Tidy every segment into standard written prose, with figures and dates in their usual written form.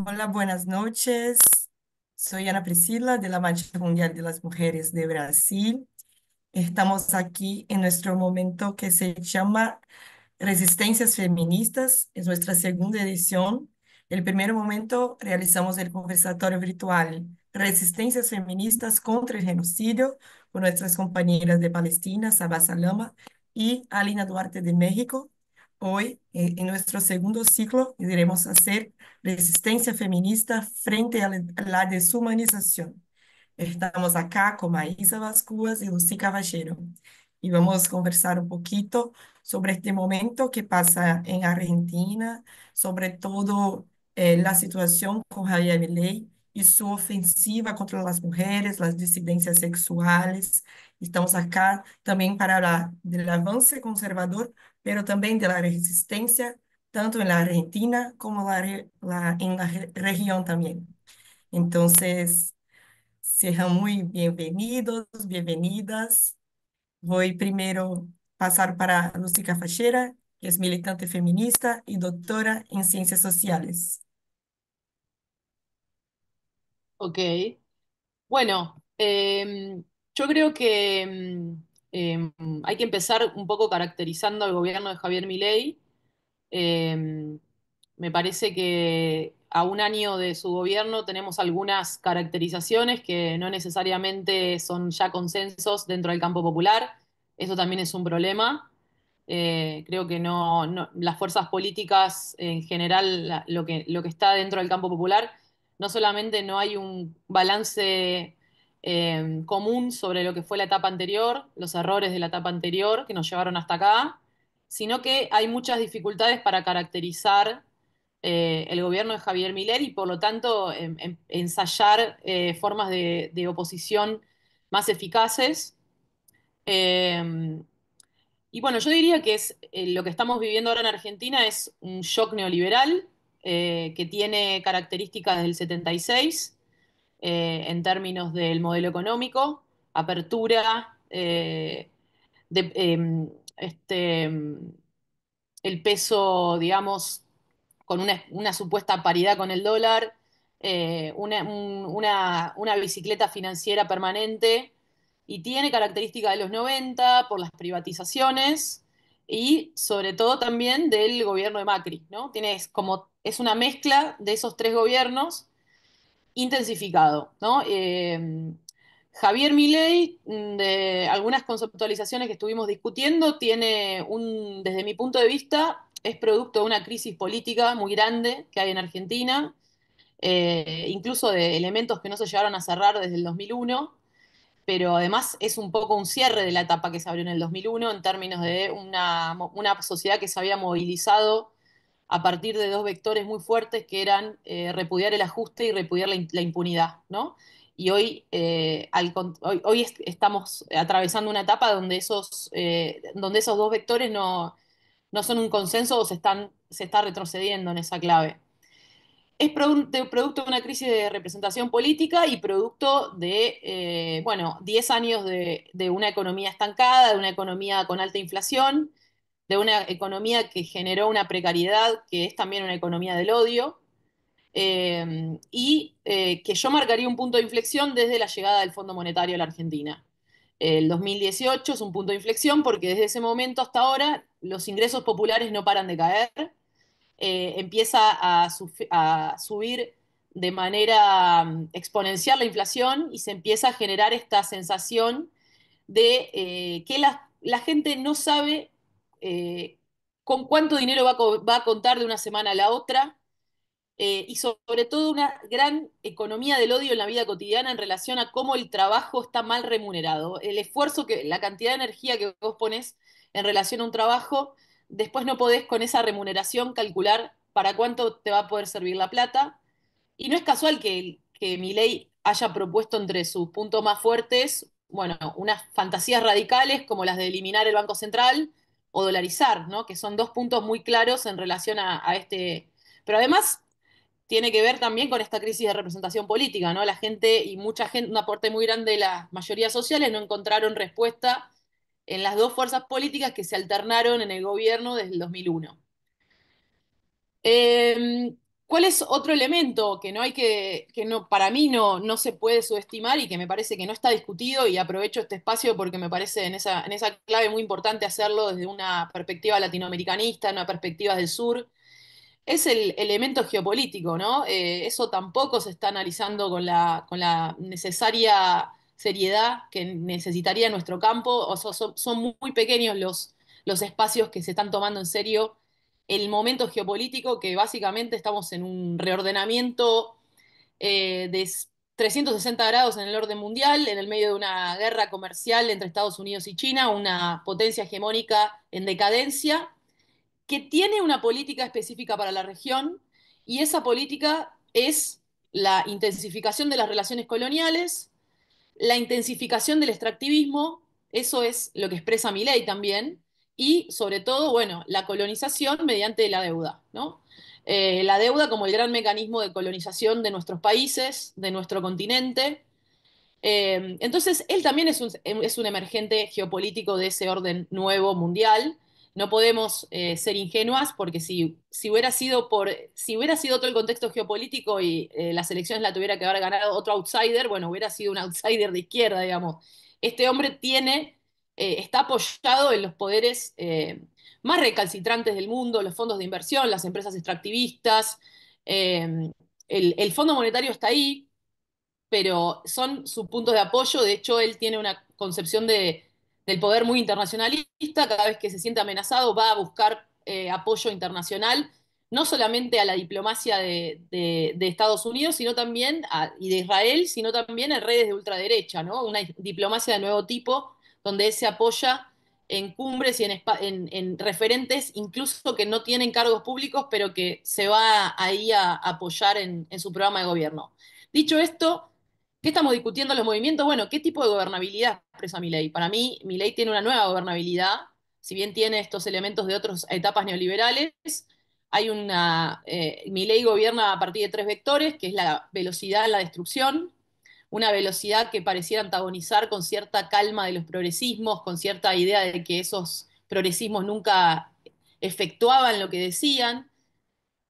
Hola, buenas noches. Soy Ana Priscila de la Marcha Mundial de las Mujeres de Brasil. Estamos aquí en nuestro momento que se llama Resistencias Feministas. Es nuestra segunda edición. El primer momento realizamos el conversatorio virtual Resistencias Feministas contra el Genocidio con nuestras compañeras de Palestina, Sabah Salama y Alina Duarte de México. Hoy, en nuestro segundo ciclo, iremos a hacer resistencia feminista frente a la deshumanización. Estamos acá con Maísa Vascuas y Lucy Caballero y vamos a conversar un poquito sobre este momento que pasa en Argentina, sobre todo la situación con Javier Milei y su ofensiva contra las mujeres, las disidencias sexuales. Estamos acá también para hablar del avance conservador, pero también de la resistencia, tanto en la Argentina como en la región también. Entonces, sean muy bienvenidos, bienvenidas. Voy primero a pasar para Lúcia Fachera, que es militante feminista y doctora en ciencias sociales. Ok. Bueno, yo creo que hay que empezar un poco caracterizando al gobierno de Javier Milei. Em, Me parece que a un año de su gobierno tenemos algunas caracterizaciones que no necesariamente son ya consensos dentro del campo popular. Eso también es un problema. Creo que las fuerzas políticas en general, lo que está dentro del campo popular, no solamente no hay un balance común sobre lo que fue la etapa anterior, los errores de la etapa anterior que nos llevaron hasta acá, sino que hay muchas dificultades para caracterizar el gobierno de Javier Milei y por lo tanto ensayar formas de oposición más eficaces. Eh, y bueno, yo diría que lo que estamos viviendo ahora en Argentina es un shock neoliberal que tiene características del 76 en términos del modelo económico, apertura, de, el peso, digamos, con una supuesta paridad con el dólar, una bicicleta financiera permanente y tiene características de los 90 por las privatizaciones y sobre todo también del gobierno de Macri, ¿no? Es una mezcla de esos tres gobiernos intensificado, ¿no? Javier Milei, de algunas conceptualizaciones que estuvimos discutiendo, desde mi punto de vista, es producto de una crisis política muy grande que hay en Argentina, incluso de elementos que no se llegaron a cerrar desde el 2001, pero además es un poco un cierre de la etapa que se abrió en el 2001 en términos de una sociedad que se había movilizado a partir de dos vectores muy fuertes que eran repudiar el ajuste y repudiar la impunidad, ¿no? Y hoy estamos atravesando una etapa donde esos dos vectores no son un consenso o se está retrocediendo en esa clave. Es producto de una crisis de representación política y producto de, bueno, 10 años de una economía estancada, de una economía con alta inflación, de una economía que generó una precariedad que es también una economía del odio, que yo marcaría un punto de inflexión desde la llegada del Fondo Monetario a la Argentina. El 2018 es un punto de inflexión porque desde ese momento hasta ahora los ingresos populares no paran de caer, empieza a subir de manera exponencial la inflación y se empieza a generar esta sensación de que la gente no sabe con cuánto dinero va a contar de una semana a la otra, y sobre todo una gran economía del odio en la vida cotidiana en relación a cómo el trabajo está mal remunerado. La cantidad de energía que vos pones en relación a un trabajo, después no podés con esa remuneración calcular para cuánto te va a poder servir la plata. Y no es casual que Milei haya propuesto entre sus puntos más fuertes, bueno, unas fantasías radicales como las de eliminar el Banco Central o dolarizar, ¿no? Que son dos puntos muy claros en relación a este. Pero además tiene que ver también con esta crisis de representación política, ¿no? La gente y mucha gente, un aporte muy grande de las mayorías sociales no encontraron respuesta en las dos fuerzas políticas que se alternaron en el gobierno desde el 2001. ¿Cuál es otro elemento que no hay que no, para mí no se puede subestimar y que me parece que no está discutido? Y aprovecho este espacio porque me parece en esa clave muy importante hacerlo desde una perspectiva latinoamericanista, una perspectiva del sur, es el elemento geopolítico, ¿no? Eso tampoco se está analizando con la necesaria seriedad que necesitaría nuestro campo. O sea, son muy pequeños los espacios que se están tomando en serio el momento geopolítico, que básicamente estamos en un reordenamiento de 360 grados en el orden mundial, en el medio de una guerra comercial entre Estados Unidos y China, una potencia hegemónica en decadencia que tiene una política específica para la región y esa política es la intensificación de las relaciones coloniales, la intensificación del extractivismo, eso es lo que expresa Milei también, y sobre todo, bueno, la colonización mediante la deuda, ¿no? La deuda como el gran mecanismo de colonización de nuestros países, de nuestro continente, entonces, él también es un emergente geopolítico de ese orden nuevo mundial. No podemos ser ingenuas porque si hubiera sido todo el contexto geopolítico y las elecciones la tuviera que haber ganado otro outsider, bueno, hubiera sido un outsider de izquierda, digamos. Este hombre está apoyado en los poderes más recalcitrantes del mundo, los fondos de inversión, las empresas extractivistas. eh, el Fondo Monetario está ahí, pero son sus puntos de apoyo. De hecho, él tiene una concepción del poder muy internacionalista. Cada vez que se siente amenazado va a buscar apoyo internacional, no solamente a la diplomacia de Estados Unidos, sino también y de Israel, sino también en redes de ultraderecha, ¿no? Una diplomacia de nuevo tipo, donde él se apoya en cumbres y en referentes, incluso que no tienen cargos públicos, pero que se va ahí a apoyar en su programa de gobierno. Dicho esto, ¿qué estamos discutiendo los movimientos? Bueno, ¿qué tipo de gobernabilidad expresa Milei? Para mí, Milei tiene una nueva gobernabilidad, si bien tiene estos elementos de otras etapas neoliberales. Milei gobierna a partir de tres vectores, que es la velocidad en la destrucción, una velocidad que pareciera antagonizar con cierta calma de los progresismos, con cierta idea de que esos progresismos nunca efectuaban lo que decían,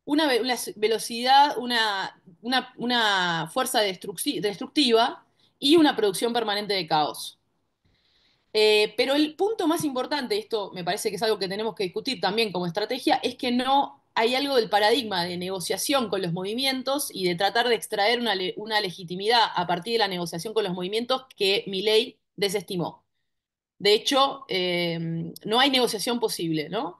una velocidad, una fuerza destructiva y una producción permanente de caos. Pero el punto más importante, esto me parece que es algo que tenemos que discutir también como estrategia, es que no hay algo del paradigma de negociación con los movimientos y de tratar de extraer una legitimidad a partir de la negociación con los movimientos que Milei desestimó. De hecho, no hay negociación posible, ¿no?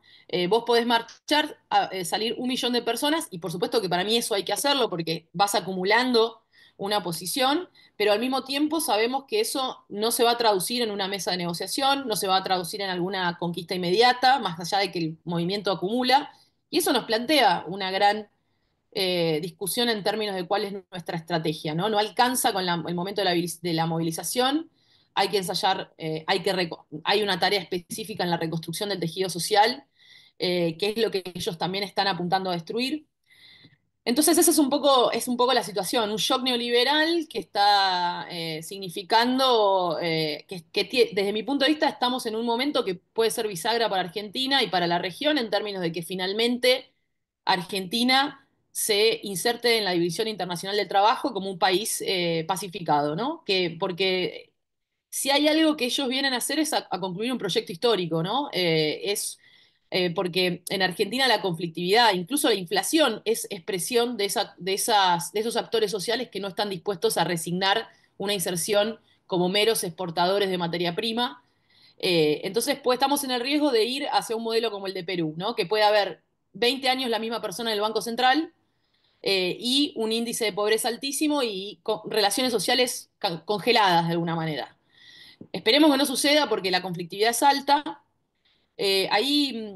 Vos podés marchar, salir 1 millón de personas, y por supuesto que para mí eso hay que hacerlo porque vas acumulando una posición, pero al mismo tiempo sabemos que eso no se va a traducir en una mesa de negociación, no se va a traducir en alguna conquista inmediata, más allá de que el movimiento acumula, y eso nos plantea una gran discusión en términos de cuál es nuestra estrategia, ¿no? No alcanza con el momento de la movilización, hay que ensayar, hay una tarea específica en la reconstrucción del tejido social, que es lo que ellos también están apuntando a destruir. Entonces, esa es un poco la situación, un shock neoliberal que está significando desde mi punto de vista, estamos en un momento que puede ser bisagra para Argentina y para la región en términos de que finalmente Argentina se inserte en la División Internacional del Trabajo como un país pacificado, ¿no? Porque si hay algo que ellos vienen a hacer es a concluir un proyecto histórico, ¿no? Porque en Argentina la conflictividad, incluso la inflación, es expresión de esos actores sociales que no están dispuestos a resignar una inserción como meros exportadores de materia prima. Entonces, pues estamos en el riesgo de ir hacia un modelo como el de Perú, ¿no? Que puede haber 20 años la misma persona en el Banco Central y un índice de pobreza altísimo y relaciones sociales congeladas de alguna manera. Esperemos que no suceda porque la conflictividad es alta. Ahí,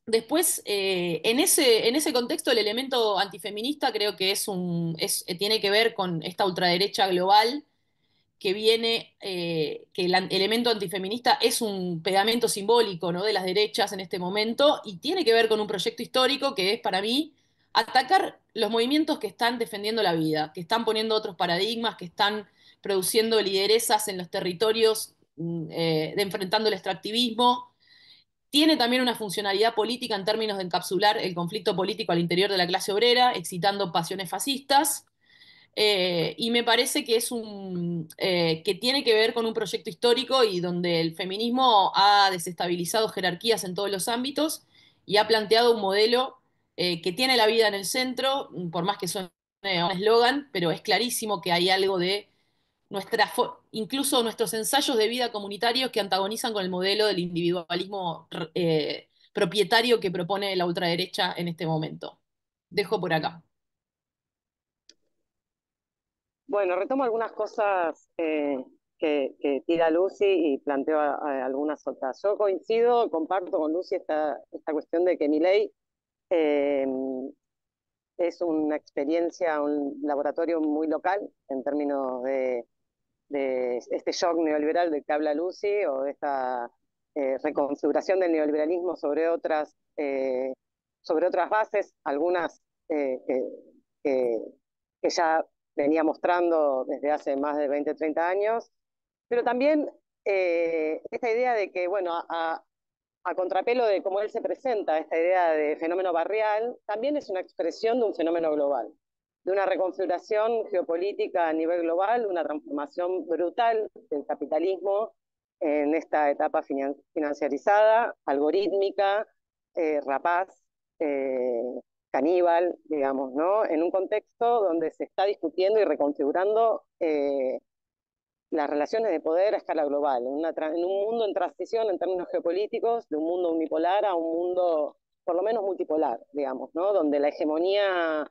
después, en ese contexto, el elemento antifeminista creo que tiene que ver con esta ultraderecha global que viene, que el elemento antifeminista es un pegamento simbólico, ¿no? De las derechas en este momento y tiene que ver con un proyecto histórico que es para mí atacar los movimientos que están defendiendo la vida, que están poniendo otros paradigmas, que están produciendo lideresas en los territorios, enfrentando el extractivismo. Tiene también una funcionalidad política en términos de encapsular el conflicto político al interior de la clase obrera, excitando pasiones fascistas. Y me parece que que tiene que ver con un proyecto histórico y donde el feminismo ha desestabilizado jerarquías en todos los ámbitos y ha planteado un modelo que tiene la vida en el centro, por más que suene a un eslogan, pero es clarísimo que hay algo de incluso nuestros ensayos de vida comunitarios que antagonizan con el modelo del individualismo propietario que propone la ultraderecha en este momento. Dejo por acá. Bueno, retomo algunas cosas que tira Lucy y planteo algunas otras. Yo coincido, comparto con Lucy esta cuestión de que Milei eh, es una experiencia, un laboratorio muy local en términos de este shock neoliberal del que habla Lucy o de esta reconfiguración del neoliberalismo sobre otras bases, algunas que, que ya venía mostrando desde hace más de 20, 30 años, pero también esta idea de que, bueno, a contrapelo de cómo él se presenta, esta idea de fenómeno barrial, también es una expresión de un fenómeno global, de una reconfiguración geopolítica a nivel global, una transformación brutal del capitalismo en esta etapa financiarizada, algorítmica, rapaz, eh, caníbal, digamos, ¿no? En un contexto donde se está discutiendo y reconfigurando las relaciones de poder a escala global, en un mundo en transición en términos geopolíticos, de un mundo unipolar a un mundo por lo menos multipolar, digamos, ¿no? Donde la hegemonía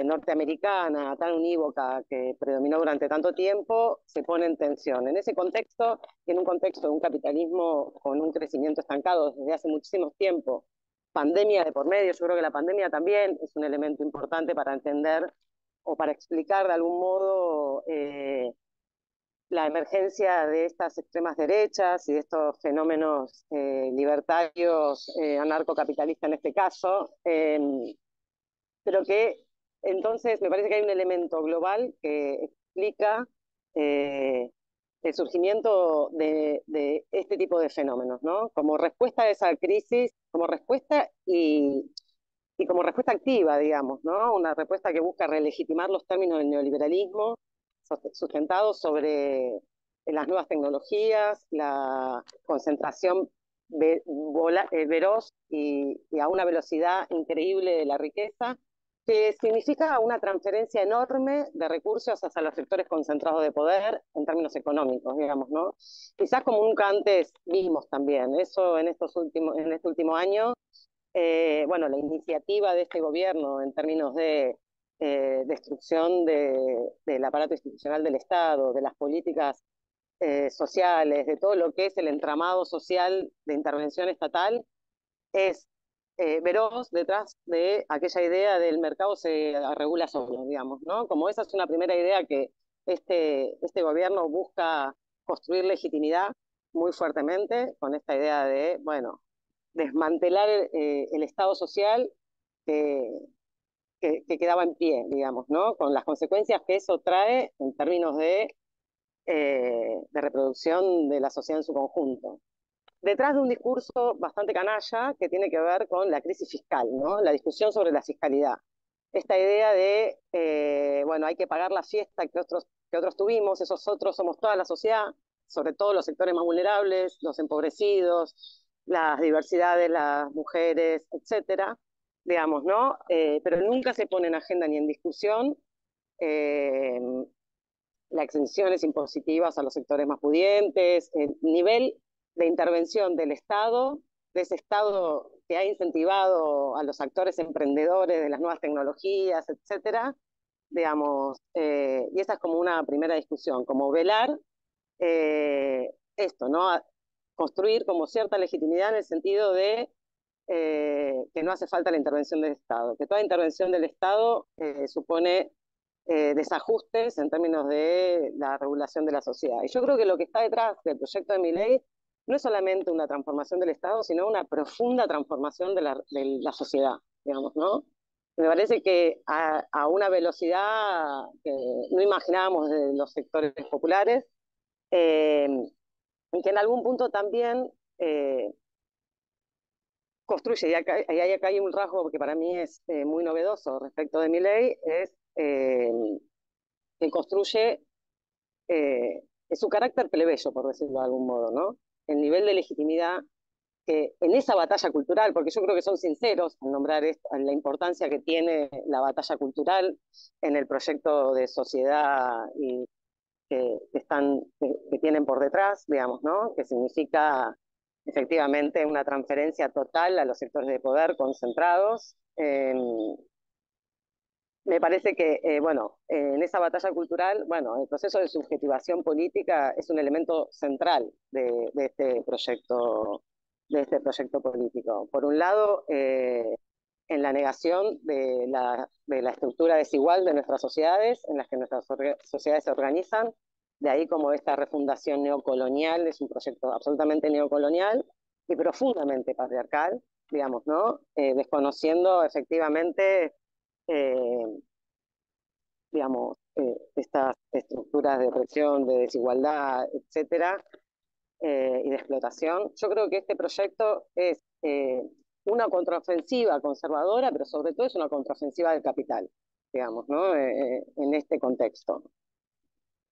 norteamericana tan unívoca que predominó durante tanto tiempo se pone en tensión. En ese contexto, y en un contexto de un capitalismo con un crecimiento estancado desde hace muchísimo tiempo, pandemia de por medio, yo creo que la pandemia también es un elemento importante para entender o para explicar de algún modo la emergencia de estas extremas derechas y de estos fenómenos libertarios, anarcocapitalistas en este caso, pero que entonces me parece que hay un elemento global que explica eh, el surgimiento de este tipo de fenómenos, ¿no? Como respuesta a esa crisis, como respuesta y como respuesta activa, digamos, ¿no? Una respuesta que busca relegitimar los términos del neoliberalismo, sustentados sobre las nuevas tecnologías, la concentración veloz y a una velocidad increíble de la riqueza, que significa una transferencia enorme de recursos hacia los sectores concentrados de poder en términos económicos, digamos, ¿no? Quizás como nunca antes vimos también. Eso en este último año bueno, la iniciativa de este gobierno en términos de destrucción del aparato institucional del Estado, de las políticas sociales, de todo lo que es el entramado social de intervención estatal, es veroz detrás de aquella idea del mercado se regula solo, digamos, ¿no? Como esa es una primera idea que este gobierno busca construir legitimidad muy fuertemente con esta idea de, bueno, desmantelar el Estado social que, que quedaba en pie, digamos, ¿no? Con las consecuencias que eso trae en términos de reproducción de la sociedad en su conjunto. Detrás de un discurso bastante canalla que tiene que ver con la crisis fiscal, ¿no? La discusión sobre la fiscalidad. Esta idea de, bueno, hay que pagar la fiesta que otros tuvimos, esos otros somos toda la sociedad, sobre todo los sectores más vulnerables, los empobrecidos, las diversidades, las mujeres, etcétera, digamos, ¿no? Pero nunca se pone en agenda ni en discusión eh, las exenciones impositivas a los sectores más pudientes, el nivel de intervención del Estado, de ese Estado que ha incentivado a los actores emprendedores de las nuevas tecnologías, etcétera, digamos, y esa es como una primera discusión, como velar esto, ¿no? A construir como cierta legitimidad en el sentido de que no hace falta la intervención del Estado, que toda intervención del Estado supone desajustes en términos de la regulación de la sociedad. Y yo creo que lo que está detrás del proyecto de mi ley no es solamente una transformación del Estado, sino una profunda transformación de la sociedad, digamos, ¿no? Me parece que a una velocidad que no imaginábamos de los sectores populares, y que en algún punto también construye, y acá hay un rasgo que para mí es muy novedoso respecto de Milei, es que construye su carácter plebeyo, por decirlo de algún modo, ¿no? El nivel de legitimidad que en esa batalla cultural, porque yo creo que son sinceros al nombrar la importancia que tiene la batalla cultural en el proyecto de sociedad y que tienen por detrás, digamos, ¿no? Que significa efectivamente una transferencia total a los sectores de poder concentrados. Me parece que, bueno, en esa batalla cultural, bueno, el proceso de subjetivación política es un elemento central de este proyecto político. Por un lado, en la negación de la estructura desigual de nuestras sociedades, en las que nuestras sociedades se organizan, de ahí como esta refundación neocolonial es un proyecto absolutamente neocolonial y profundamente patriarcal, digamos, ¿no? Desconociendo efectivamente digamos, estas estructuras de opresión, de desigualdad, etcétera, y de explotación. Yo creo que este proyecto es una contraofensiva conservadora, pero sobre todo es una contraofensiva del capital, digamos, ¿no? En este contexto.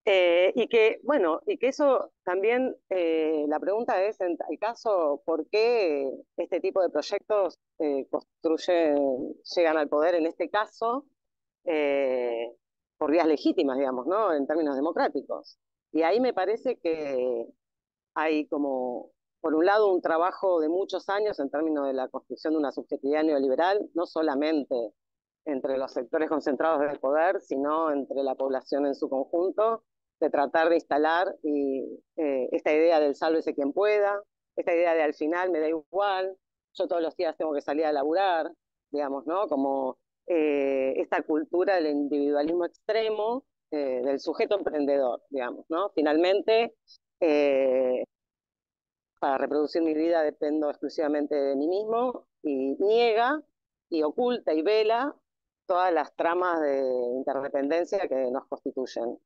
Y que, bueno, y que eso también, la pregunta es, en el caso, ¿por qué este tipo de proyectos llegan al poder en este caso? eh, por vías legítimas, digamos, ¿no? En términos democráticos. Y ahí me parece que hay como, por un lado, un trabajo de muchos años en términos de la construcción de una subjetividad neoliberal, no solamente entre los sectores concentrados del poder, sino entre la población en su conjunto, de tratar de instalar esta idea del sálvese quien pueda, esta idea de al final me da igual, yo todos los días tengo que salir a laburar, digamos, ¿no? Como esta cultura del individualismo extremo, del sujeto emprendedor, digamos, ¿no? Finalmente, eh, para reproducir mi vida dependo exclusivamente de mí mismo y niega y oculta y vela todas las tramas de interdependencia que nos constituyen.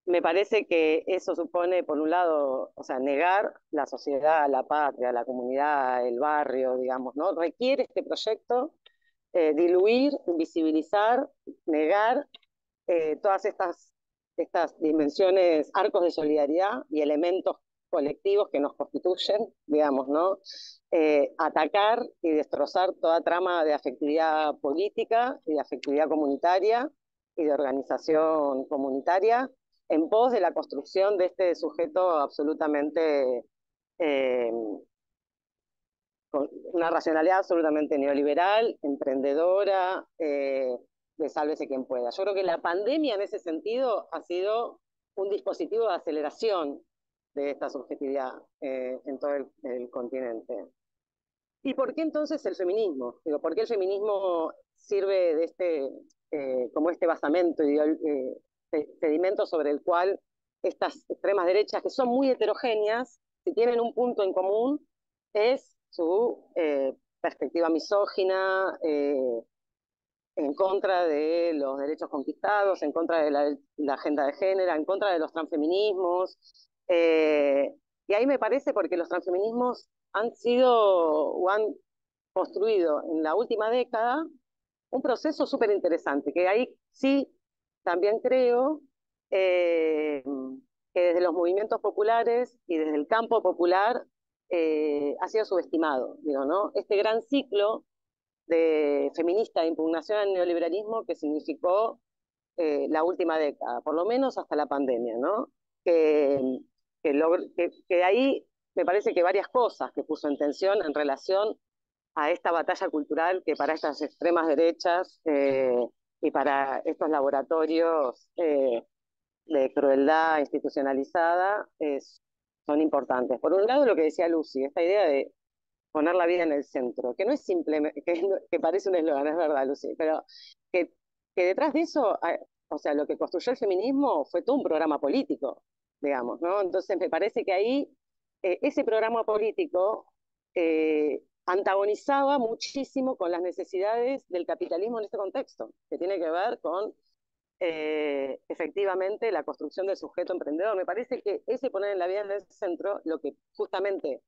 Me parece que eso supone, por un lado, o sea, negar la sociedad, la patria, la comunidad, el barrio, digamos, ¿no? Requiere este proyecto diluir, invisibilizar, negar todas estas dimensiones, arcos de solidaridad y elementos colectivos que nos constituyen, digamos, ¿no? Atacar y destrozar toda trama de afectividad política y de afectividad comunitaria y de organización comunitaria en pos de la construcción de este sujeto absolutamente eh, con una racionalidad absolutamente neoliberal, emprendedora, de sálvese quien pueda. Yo creo que la pandemia en ese sentido ha sido un dispositivo de aceleración de esta subjetividad en todo el continente. ¿Y por qué entonces el feminismo? Digo, ¿por qué el feminismo sirve de como este basamento, sedimento sobre el cual estas extremas derechas, que son muy heterogéneas, si tienen un punto en común, es su perspectiva misógina, en contra de los derechos conquistados, en contra de la agenda de género, en contra de los transfeminismos. Y ahí me parece porque los transfeminismos han sido o han construido en la última década un proceso súper interesante, que ahí sí también creo eh, que desde los movimientos populares y desde el campo popular ha sido subestimado, digo, ¿no? Este gran ciclo de feminista de impugnación al neoliberalismo que significó la última década, por lo menos hasta la pandemia, ¿no? Que, que de ahí me parece que varias cosas que puso en tensión en relación a esta batalla cultural que para estas extremas derechas y para estos laboratorios de crueldad institucionalizada son importantes. Por un lado, lo que decía Lucy, esta idea de poner la vida en el centro, que no es simplemente, que parece un eslogan, es verdad, Lucy, pero que, que detrás de eso, o sea, lo que construyó el feminismo fue todo un programa político, digamos, ¿no? Entonces me parece que ahí ese programa político antagonizaba muchísimo con las necesidades del capitalismo en este contexto, que tiene que ver con efectivamente la construcción del sujeto emprendedor. Me parece que ese poner en la vida en el centro, lo que justamente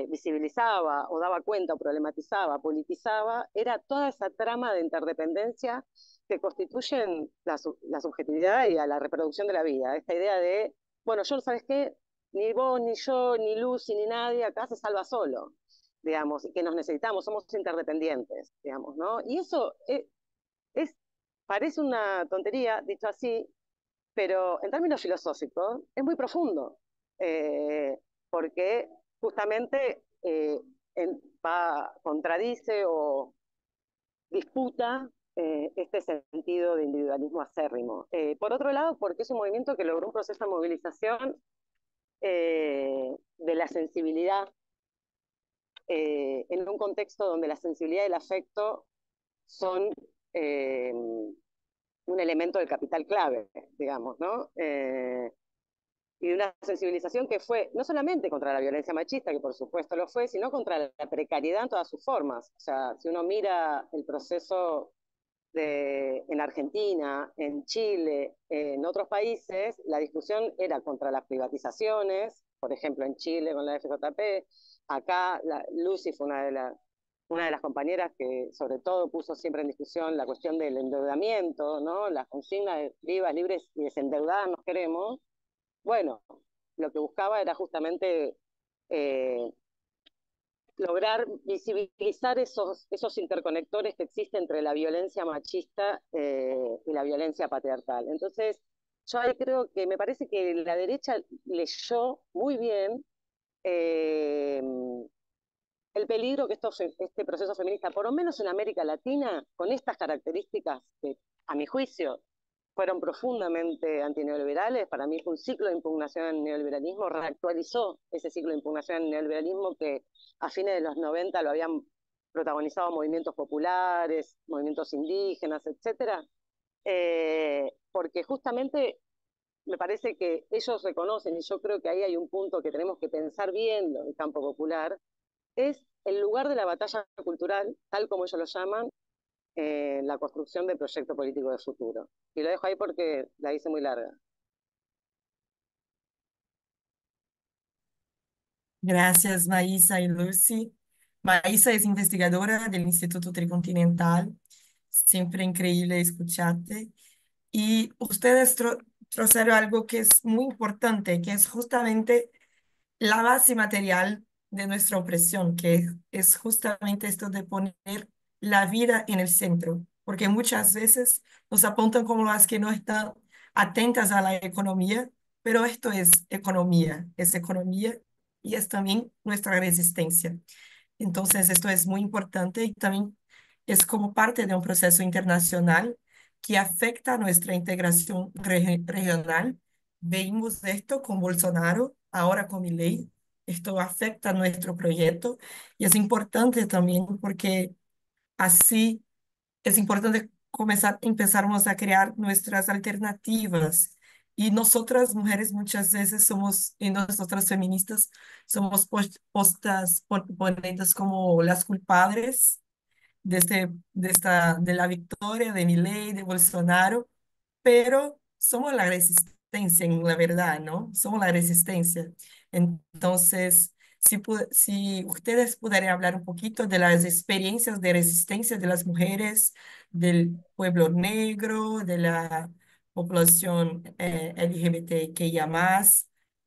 visibilizaba o daba cuenta o problematizaba, politizaba, era toda esa trama de interdependencia que constituyen la subjetividad y a la reproducción de la vida. Esta idea de, bueno, yo, ¿sabes qué? Ni vos, ni yo, ni Lucy, ni nadie acá se salva solo, digamos, y que nos necesitamos, somos interdependientes, digamos, ¿no? Y eso es, parece una tontería, dicho así, pero en términos filosóficos es muy profundo, porque justamente contradice o disputa este sentido de individualismo acérrimo. Por otro lado, porque es un movimiento que logró un proceso de movilización de la sensibilidad en un contexto donde la sensibilidad y el afecto son un elemento del capital clave, digamos, ¿no? Y de una sensibilización que fue no solamente contra la violencia machista, que por supuesto lo fue, sino contra la precariedad en todas sus formas. O sea, si uno mira el proceso en Argentina, en Chile, en otros países, la discusión era contra las privatizaciones, por ejemplo en Chile con la FJP, acá Lucy fue una de las compañeras que sobre todo puso siempre en discusión la cuestión del endeudamiento, ¿no? Las consignas de vivas, libres y desendeudadas nos queremos. Bueno, lo que buscaba era justamente eh, lograr visibilizar esos interconectores que existen entre la violencia machista y la violencia patriarcal. Entonces, yo ahí creo que me parece que la derecha leyó muy bien eh, el peligro que este proceso feminista, por lo menos en América Latina, con estas características que, a mi juicio, fueron profundamente antineoliberales. Para mí fue un ciclo de impugnación al neoliberalismo, reactualizó ese ciclo de impugnación al neoliberalismo que a fines de los 90 lo habían protagonizado movimientos populares, movimientos indígenas, etcétera, porque justamente me parece que ellos reconocen, y yo creo que ahí hay un punto que tenemos que pensar bien en el campo popular, es el lugar de la batalla cultural, tal como ellos lo llaman, la construcción del proyecto político de futuro. Y lo dejo ahí porque la hice muy larga. Gracias, Maísa y Lucy. Maísa es investigadora del Instituto Tricontinental. Siempre increíble escucharte. Y ustedes trajeron algo que es muy importante, que es justamente la base material de nuestra opresión, que es justamente esto de poner la vida en el centro, porque muchas veces nos apuntan como las que no están atentas a la economía, pero esto es economía y es también nuestra resistencia. Entonces, esto es muy importante y también es como parte de un proceso internacional que afecta a nuestra integración regional. Vimos esto con Bolsonaro, ahora con Milei. Esto afecta a nuestro proyecto y es importante también porque así es importante empezarmos a crear nuestras alternativas. Y nosotras, mujeres, muchas veces somos, y nosotras feministas, somos ponidas como las culpables de la victoria de Milei, de Bolsonaro, pero somos la resistencia, en la verdad, ¿no? Somos la resistencia. Entonces, si ustedes pudieran hablar un poquito de las experiencias de resistencia de las mujeres, del pueblo negro, de la población LGBTQIA+,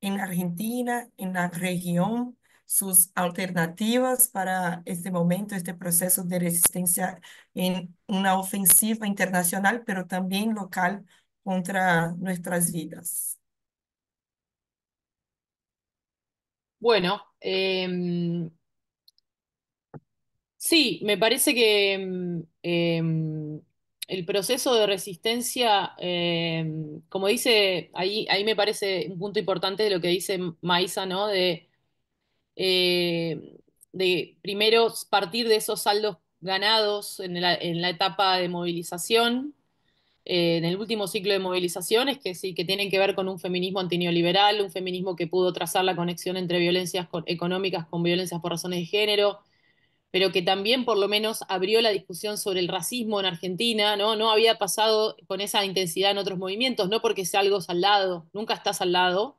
en Argentina, en la región, sus alternativas para este momento, este proceso de resistencia en una ofensiva internacional, pero también local contra nuestras vidas. Bueno, sí, me parece que el proceso de resistencia, como dice, ahí me parece un punto importante de lo que dice Maísa, ¿no? De primero partir de esos saldos ganados en la etapa de movilización, en el último ciclo de movilizaciones, que sí, que tienen que ver con un feminismo antineoliberal, un feminismo que pudo trazar la conexión entre violencias económicas con violencias por razones de género, pero que también por lo menos abrió la discusión sobre el racismo en Argentina, ¿no? No había pasado con esa intensidad en otros movimientos, no porque sea algo saldado, nunca está saldado,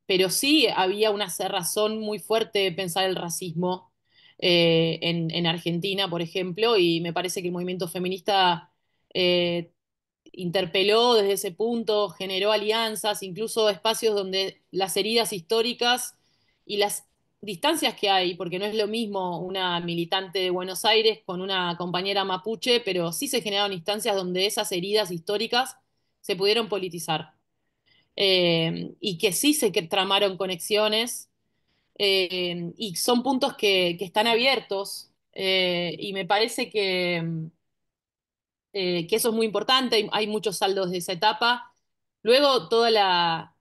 pero sí había una cerrazón muy fuerte de pensar el racismo en Argentina, por ejemplo, y me parece que el movimiento feminista eh, interpeló desde ese punto, generó alianzas, incluso espacios donde las heridas históricas y las distancias que hay, porque no es lo mismo una militante de Buenos Aires con una compañera mapuche, pero sí se generaron instancias donde esas heridas históricas se pudieron politizar y que sí se que tramaron conexiones y son puntos que están abiertos y me parece que eso es muy importante, hay muchos saldos de esa etapa. Luego toda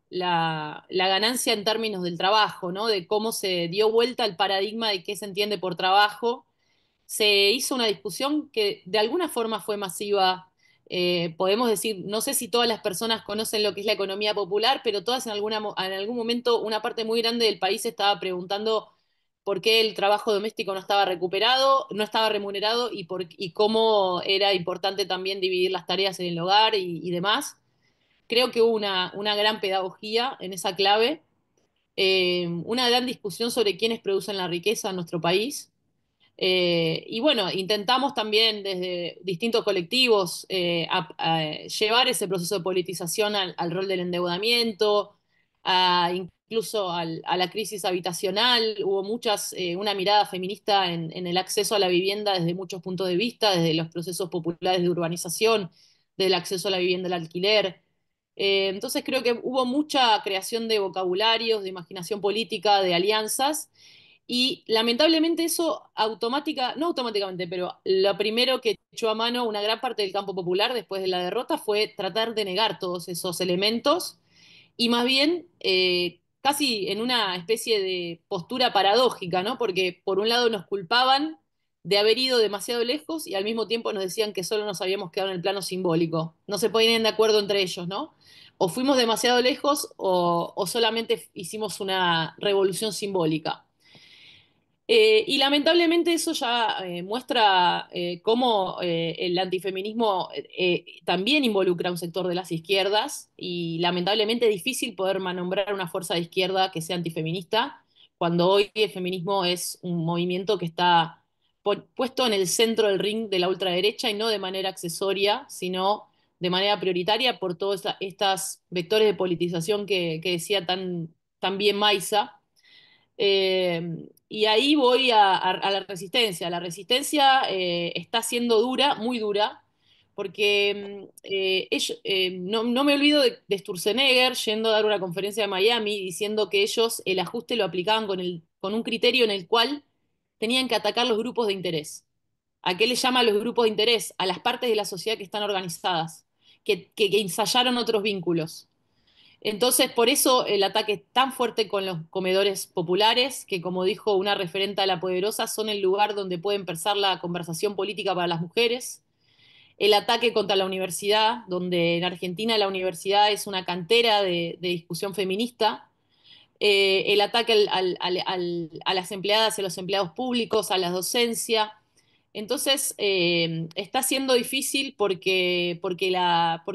la ganancia en términos del trabajo, ¿no? De cómo se dio vuelta el paradigma de qué se entiende por trabajo. Se hizo una discusión que de alguna forma fue masiva. Podemos decir, no sé si todas las personas conocen lo que es la economía popular, pero todas en algún momento una parte muy grande del país estaba preguntando por qué el trabajo doméstico no estaba recuperado, no estaba remunerado y cómo era importante también dividir las tareas en el hogar y demás. Creo que hubo una gran pedagogía en esa clave, una gran discusión sobre quiénes producen la riqueza en nuestro país. Y bueno, intentamos también desde distintos colectivos llevar ese proceso de politización al rol del endeudamiento, incluso a la crisis habitacional. Hubo una mirada feminista en el acceso a la vivienda desde muchos puntos de vista, desde los procesos populares de urbanización, del acceso a la vivienda del alquiler. Entonces creo que hubo mucha creación de vocabularios, de imaginación política, de alianzas. Y lamentablemente eso no automáticamente, pero lo primero que echó a mano una gran parte del campo popular después de la derrota fue tratar de negar todos esos elementos y más bien casi en una especie de postura paradójica, ¿no? Porque por un lado nos culpaban de haber ido demasiado lejos y al mismo tiempo nos decían que solo nos habíamos quedado en el plano simbólico. No se ponían de acuerdo entre ellos, ¿no? O fuimos demasiado lejos o solamente hicimos una revolución simbólica. Y lamentablemente eso ya muestra cómo el antifeminismo también involucra a un sector de las izquierdas y lamentablemente es difícil poder nombrar una fuerza de izquierda que sea antifeminista, cuando hoy el feminismo es un movimiento que está puesto en el centro del ring de la ultraderecha y no de manera accesoria, sino de manera prioritaria por todos estos vectores de politización que decía tan bien Maisa. Y ahí voy a la resistencia. La resistencia está siendo dura, muy dura, porque no me olvido de Sturzenegger yendo a dar una conferencia de Miami diciendo que ellos el ajuste lo aplicaban con un criterio en el cual tenían que atacar los grupos de interés. ¿A qué le llama los grupos de interés? A las partes de la sociedad que están organizadas, que ensayaron otros vínculos. Entonces, por eso el ataque es tan fuerte con los comedores populares, que como dijo una referenta de La Poderosa, son el lugar donde puede empezar la conversación política para las mujeres. El ataque contra la universidad, donde en Argentina la universidad es una cantera de discusión feminista. El ataque a las empleadas y a los empleados públicos, a la docencia. Entonces, está siendo difícil porque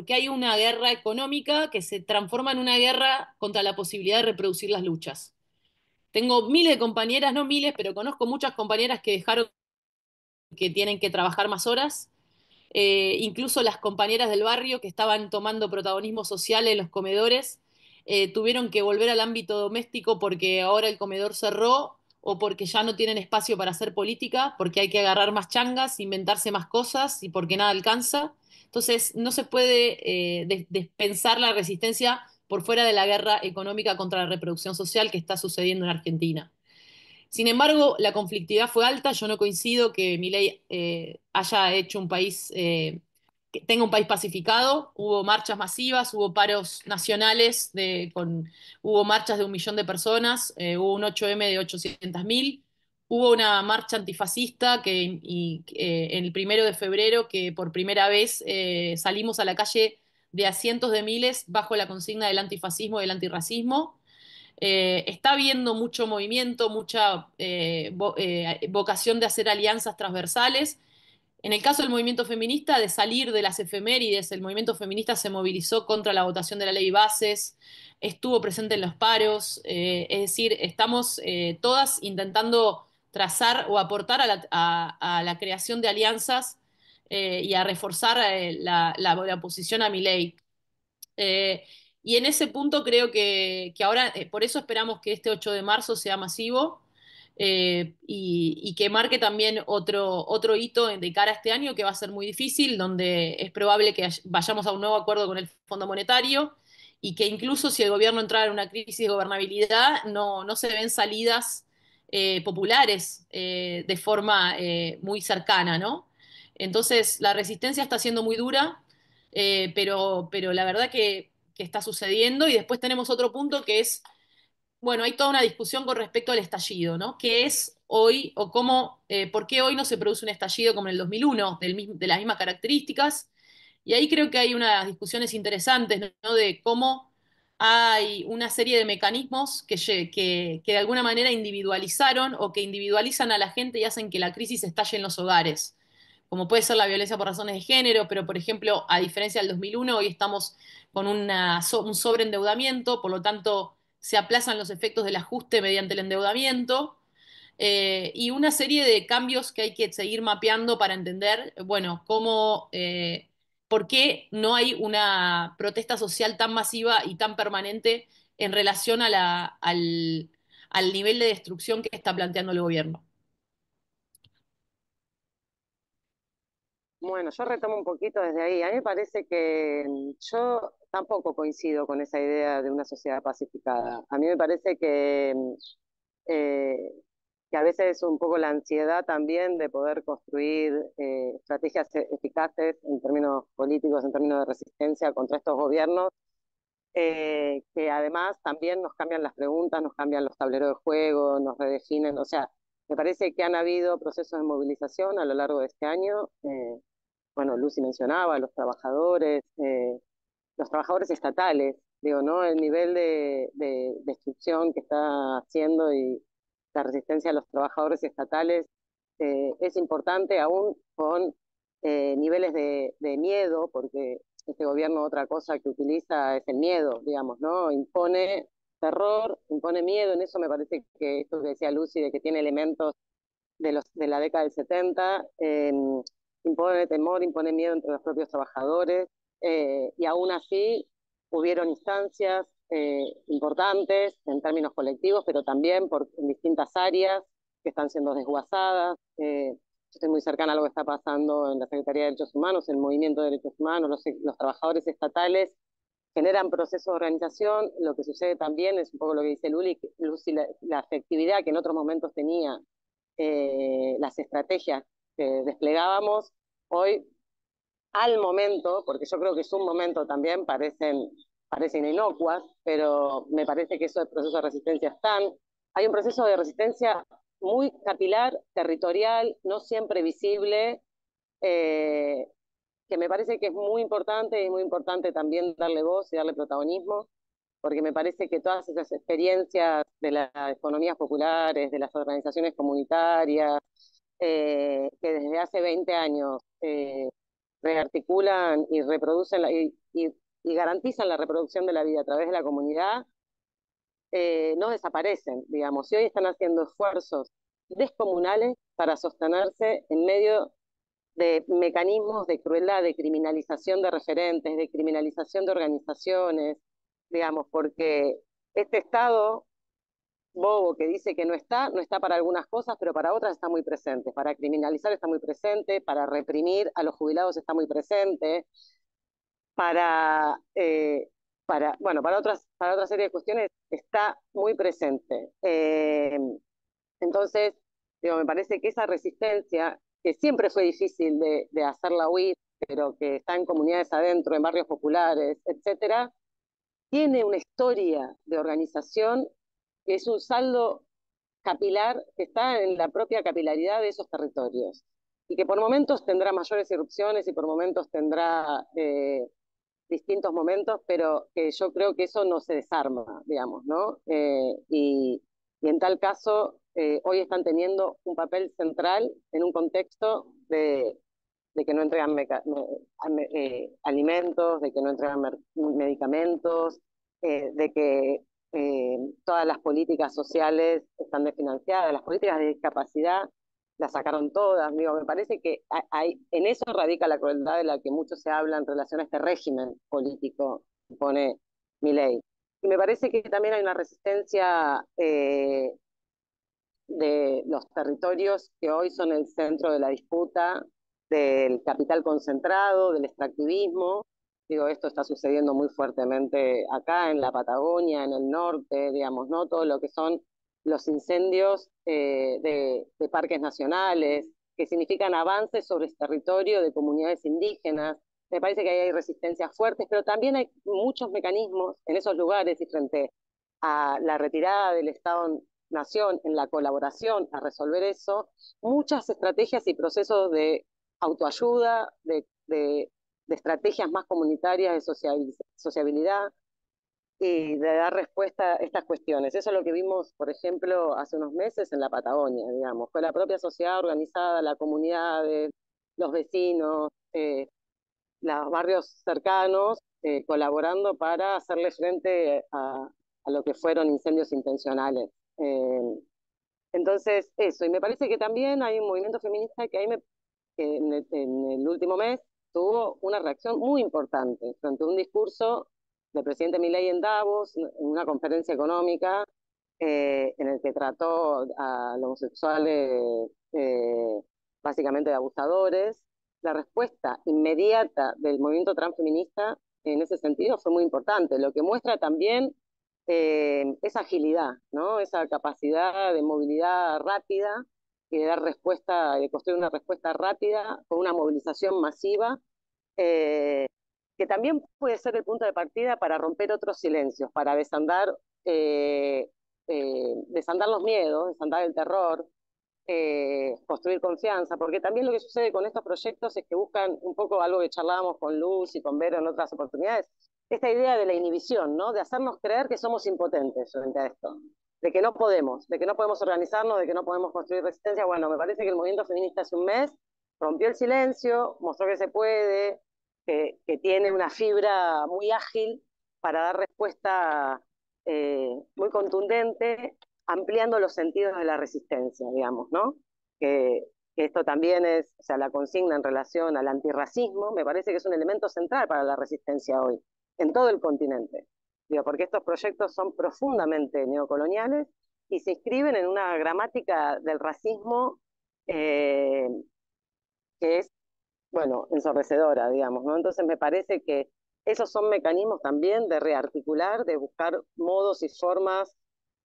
hay una guerra económica que se transforma en una guerra contra la posibilidad de reproducir las luchas. Tengo miles de compañeras, no miles, pero conozco muchas compañeras que dejaron que tienen que trabajar más horas, incluso las compañeras del barrio que estaban tomando protagonismo social en los comedores tuvieron que volver al ámbito doméstico porque ahora el comedor cerró o porque ya no tienen espacio para hacer política, porque hay que agarrar más changas, inventarse más cosas y porque nada alcanza. Entonces, no se puede pensar la resistencia por fuera de la guerra económica contra la reproducción social que está sucediendo en Argentina. Sin embargo, la conflictividad fue alta. Yo no coincido que Milei haya hecho que tenga un país pacificado. Hubo marchas masivas, hubo paros nacionales, hubo marchas de 1 millón de personas, hubo un 8M de 800.000. Hubo una marcha antifascista en el 1 de febrero que por primera vez salimos a la calle de a cientos de miles bajo la consigna del antifascismo y del antirracismo. Está habiendo mucho movimiento, mucha vocación de hacer alianzas transversales. En el caso del movimiento feminista, de salir de las efemérides, el movimiento feminista se movilizó contra la votación de la ley bases, estuvo presente en los paros, es decir, estamos todas intentando trazar o aportar a la creación de alianzas y a reforzar la oposición a mi ley. Eh, y en ese punto creo que ahora, por eso esperamos que este 8 de marzo sea masivo y que marque también otro hito de cara a este año que va a ser muy difícil, donde es probable que vayamos a un nuevo acuerdo con el Fondo Monetario y que incluso si el gobierno entrara en una crisis de gobernabilidad, no se ven salidas populares de forma muy cercana, ¿no? Entonces, la resistencia está siendo muy dura pero la verdad que está sucediendo. Y después tenemos otro punto que es, bueno, hay toda una discusión con respecto al estallido, ¿no? ¿Qué es hoy o cómo, por qué hoy no se produce un estallido como en el 2001, de las mismas características? Y ahí creo que hay unas discusiones interesantes, ¿no? De cómo hay una serie de mecanismos que de alguna manera individualizaron o que individualizan a la gente y hacen que la crisis estalle en los hogares como puede ser la violencia por razones de género, pero por ejemplo, a diferencia del 2001, hoy estamos con un sobreendeudamiento, por lo tanto, se aplazan los efectos del ajuste mediante el endeudamiento y una serie de cambios que hay que seguir mapeando para entender, bueno, por qué no hay una protesta social tan masiva y tan permanente en relación al nivel de destrucción que está planteando el gobierno. Bueno, yo retomo un poquito desde ahí. A mí me parece que yo tampoco coincido con esa idea de una sociedad pacificada. A mí me parece eh, que a veces es un poco la ansiedad también de poder construir estrategias eficaces en términos políticos, en términos de resistencia contra estos gobiernos, que además también nos cambian las preguntas, nos cambian los tableros de juego, nos redefinen. O sea, me parece que han habido procesos de movilización a lo largo de este año. Bueno, Lucy mencionaba, los trabajadores estatales, digo, ¿no? El nivel de destrucción que está haciendo y la resistencia de los trabajadores estatales es importante aún con niveles de miedo, porque este gobierno otra cosa que utiliza es el miedo, digamos, ¿no? Impone terror, impone miedo, en eso me parece que esto que decía Lucy, de que tiene elementos de la década del 70, impone temor, impone miedo entre los propios trabajadores, y aún así hubieron instancias importantes en términos colectivos, pero también en distintas áreas que están siendo desguazadas. Yo estoy muy cercana a lo que está pasando en la Secretaría de Derechos Humanos, en el Movimiento de Derechos Humanos, los trabajadores estatales generan procesos de organización. Lo que sucede también es un poco lo que dice Lucy, la efectividad que en otros momentos tenía las estrategias que desplegábamos, hoy al momento, porque yo creo que es un momento también, parecen inocuas, pero me parece que esos procesos de resistencia están. Hay un proceso de resistencia muy capilar, territorial, no siempre visible, eh, que me parece que es muy importante también darle voz y darle protagonismo, porque me parece que todas esas experiencias de las economías populares, de las organizaciones comunitarias, que desde hace 20 años rearticulan y reproducen y garantizan la reproducción de la vida a través de la comunidad, no desaparecen, digamos, y hoy están haciendo esfuerzos descomunales para sostenerse en medio de mecanismos de crueldad, de criminalización de referentes, de criminalización de organizaciones, digamos, porque este Estado bobo que dice que no está para algunas cosas, pero para otras está muy presente. Para criminalizar está muy presente, para reprimir a los jubilados está muy presente, para, bueno, para otra serie de cuestiones está muy presente. Entonces, digo, me parece que esa resistencia, que siempre fue difícil de hacerla huir, pero que está en comunidades adentro, en barrios populares, etcétera, tiene una historia de organización que es un saldo capilar que está en la propia capilaridad de esos territorios y que por momentos tendrá mayores erupciones y por momentos tendrá distintos momentos, pero que yo creo que eso no se desarma, digamos, ¿no? Y en tal caso, hoy están teniendo un papel central en un contexto de que no entregan alimentos, de que no entregan medicamentos, de que todas las políticas sociales están desfinanciadas, las políticas de discapacidad las sacaron todas. Digo, me parece que en eso radica la crueldad de la que mucho se habla en relación a este régimen político que pone Milei. Y me parece que también hay una resistencia de los territorios que hoy son el centro de la disputa, del capital concentrado, del extractivismo. Digo, esto está sucediendo muy fuertemente acá en la Patagonia, en el norte, digamos, ¿no? Todo lo que son los incendios de parques nacionales, que significan avances sobre el territorio de comunidades indígenas. Me parece que ahí hay resistencias fuertes, pero también hay muchos mecanismos en esos lugares y frente a la retirada del Estado-Nación en la colaboración a resolver eso, muchas estrategias y procesos de autoayuda, de estrategias más comunitarias de sociabilidad y de dar respuesta a estas cuestiones. Eso es lo que vimos, por ejemplo, hace unos meses en la Patagonia, digamos. Fue la propia sociedad organizada, la comunidad, los vecinos, los barrios cercanos, colaborando para hacerle frente a lo que fueron incendios intencionales. Entonces, eso, y me parece que también hay un movimiento feminista que en el último mes tuvo una reacción muy importante frente a un discurso del presidente Milei en Davos, en una conferencia económica, en el que trató a los homosexuales básicamente de abusadores. La respuesta inmediata del movimiento transfeminista en ese sentido fue muy importante, lo que muestra también esa agilidad, ¿no? Esa capacidad de movilidad rápida y de dar respuesta, de construir una respuesta rápida con una movilización masiva, eh, que también puede ser el punto de partida para romper otros silencios, para eh, desandar los miedos, desandar el terror, construir confianza, porque también lo que sucede con estos proyectos es que buscan un poco algo que charlábamos con Luz y con Vero en otras oportunidades, esta idea de la inhibición, ¿no? De hacernos creer que somos impotentes frente a esto, de que no podemos organizarnos, de que no podemos construir resistencia. Bueno, me parece que el movimiento feminista hace un mes rompió el silencio, mostró que se puede, que tiene una fibra muy ágil para dar respuesta muy contundente, ampliando los sentidos de la resistencia, digamos, ¿no? Que esto también es, o sea, la consigna en relación al antirracismo, me parece que es un elemento central para la resistencia hoy, en todo el continente. Digo, porque estos proyectos son profundamente neocoloniales y se inscriben en una gramática del racismo eh, que es, bueno, ensordecedora, digamos, ¿no? Entonces me parece que esos son mecanismos también de rearticular, de buscar modos y formas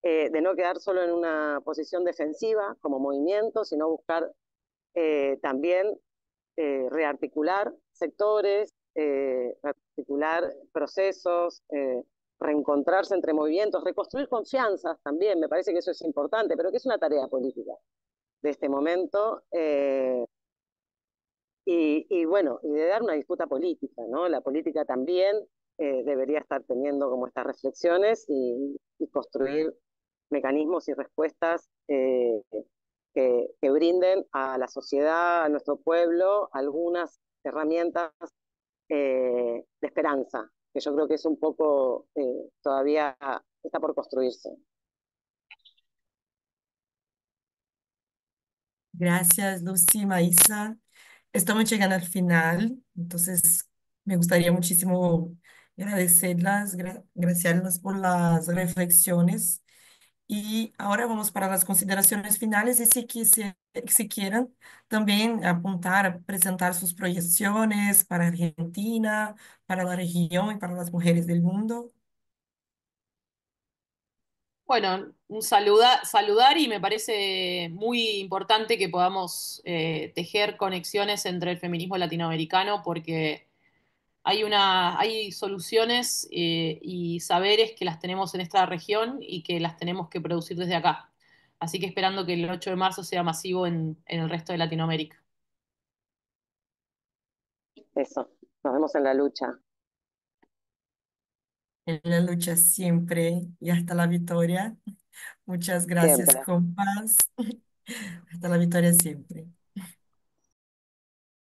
de no quedar solo en una posición defensiva como movimiento, sino buscar también rearticular sectores, rearticular procesos, reencontrarse entre movimientos, reconstruir confianzas también, me parece que eso es importante, pero que es una tarea política de este momento. Y bueno, y de dar una disputa política, ¿no? La política también debería estar teniendo como estas reflexiones y construir mecanismos y respuestas que brinden a la sociedad, a nuestro pueblo, algunas herramientas de esperanza, que yo creo que es un poco todavía está por construirse. Gracias, Lucy, Maísa. Estamos llegando al final, entonces me gustaría muchísimo agradecerlas, graciarlas por las reflexiones. Y ahora vamos para las consideraciones finales y si quieren también apuntar, presentar sus proyecciones para Argentina, para la región y para las mujeres del mundo. Bueno, saludar y me parece muy importante que podamos tejer conexiones entre el feminismo latinoamericano porque hay soluciones y saberes que las tenemos en esta región y que las tenemos que producir desde acá. Así que esperando que el 8 de marzo sea masivo en el resto de Latinoamérica. Eso, nos vemos en la lucha, En la lucha siempre y hasta la victoria. Muchas gracias, siempre. compas. Hasta la victoria siempre.